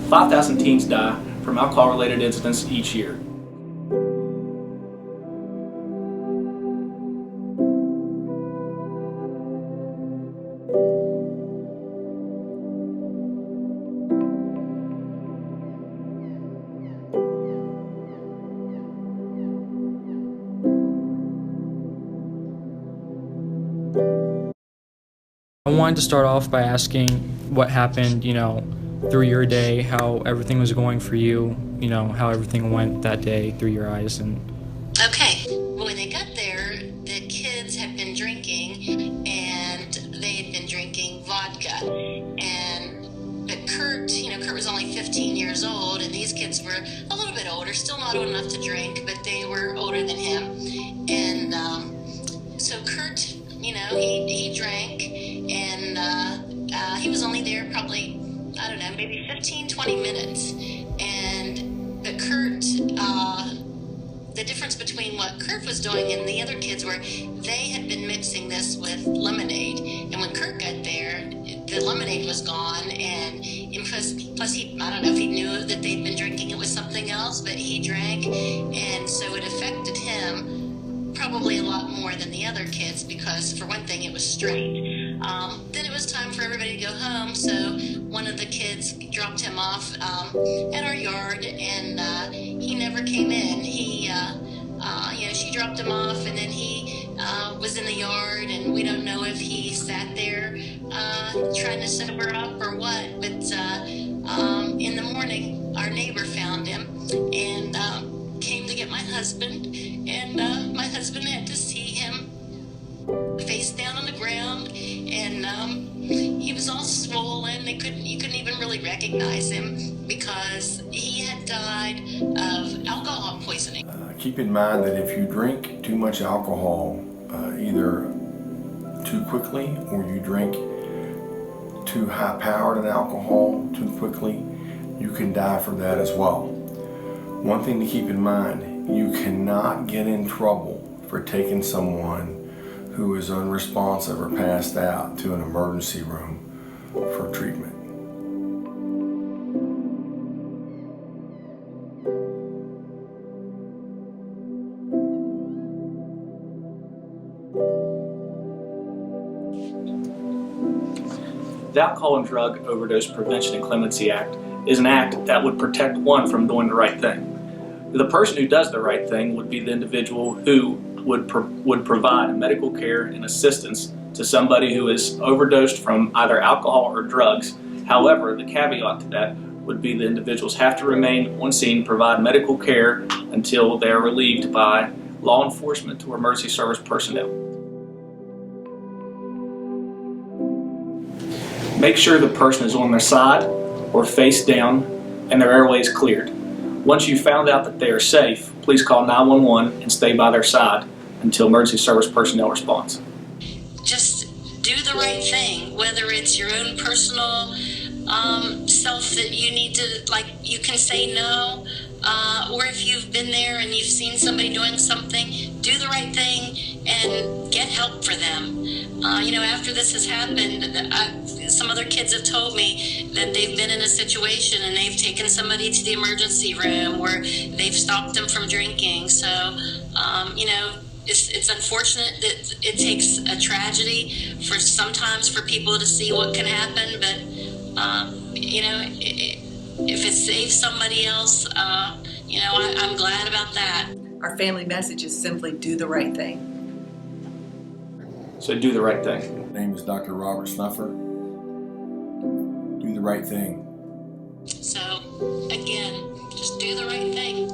5,000 teens die from alcohol-related incidents each year. I wanted to start off by asking what happened, through your day, how everything was going for you, how everything went that day through your eyes. And Okay, when they got there, the kids had been drinking, and they had been drinking vodka. But Kurt was only 15 years old, and these kids were a little bit older, still not old enough to drink, but they were older than him. And so Kurt, he drank, and he was only there probably, I don't know, maybe 15, 20 minutes. But Kurt, the difference between what Kurt was doing and the other kids were they had been mixing this with lemonade. And when Kurt got there, the lemonade was gone. And plus he, I don't know if he knew that they'd been drinking it with something else, but he drank. And so it affected him probably a lot more than the other kids because, for one thing, it was straight. Then it was time for everybody to go home, so one of the kids dropped him off at our yard, and he never came in. She dropped him off, and then he was in the yard, and we don't know if he sat there trying to sober up or what, but in the morning, our neighbor found him and came to get my husband, and my husband had to see him face down on the ground, and he was all swollen. You couldn't even really recognize him because he had died of alcohol poisoning. Keep in mind that if you drink too much alcohol, either too quickly or you drink too high-powered an alcohol too quickly, you can die from that as well. One thing to keep in mind, you cannot get in trouble for taking someone who is unresponsive or passed out to an emergency room for treatment. The Alcohol and Drug Overdose Prevention and Clemency Act is an act that would protect one from doing the right thing. The person who does the right thing would be the individual who would provide medical care and assistance to somebody who is overdosed from either alcohol or drugs. However, the caveat to that would be the individuals have to remain on scene, provide medical care until they are relieved by law enforcement or emergency service personnel. Make sure the person is on their side or face down and their airway is cleared. Once you've found out that they are safe, please call 911 and stay by their side until emergency service personnel responds. Just do the right thing, whether it's your own personal self that you need to, you can say no, or if you've been there and you've seen somebody doing something, do the right thing and get help for them. After this has happened, some other kids have told me that they've been in a situation and they've taken somebody to the emergency room or they've stopped them from drinking. So, it's unfortunate that it takes a tragedy sometimes for people to see what can happen, but, if it saves somebody else, I'm glad about that. Our family message is simply do the right thing. So do the right thing. My name is Dr. Robert Snuffer. Do the right thing. So, again, just do the right thing.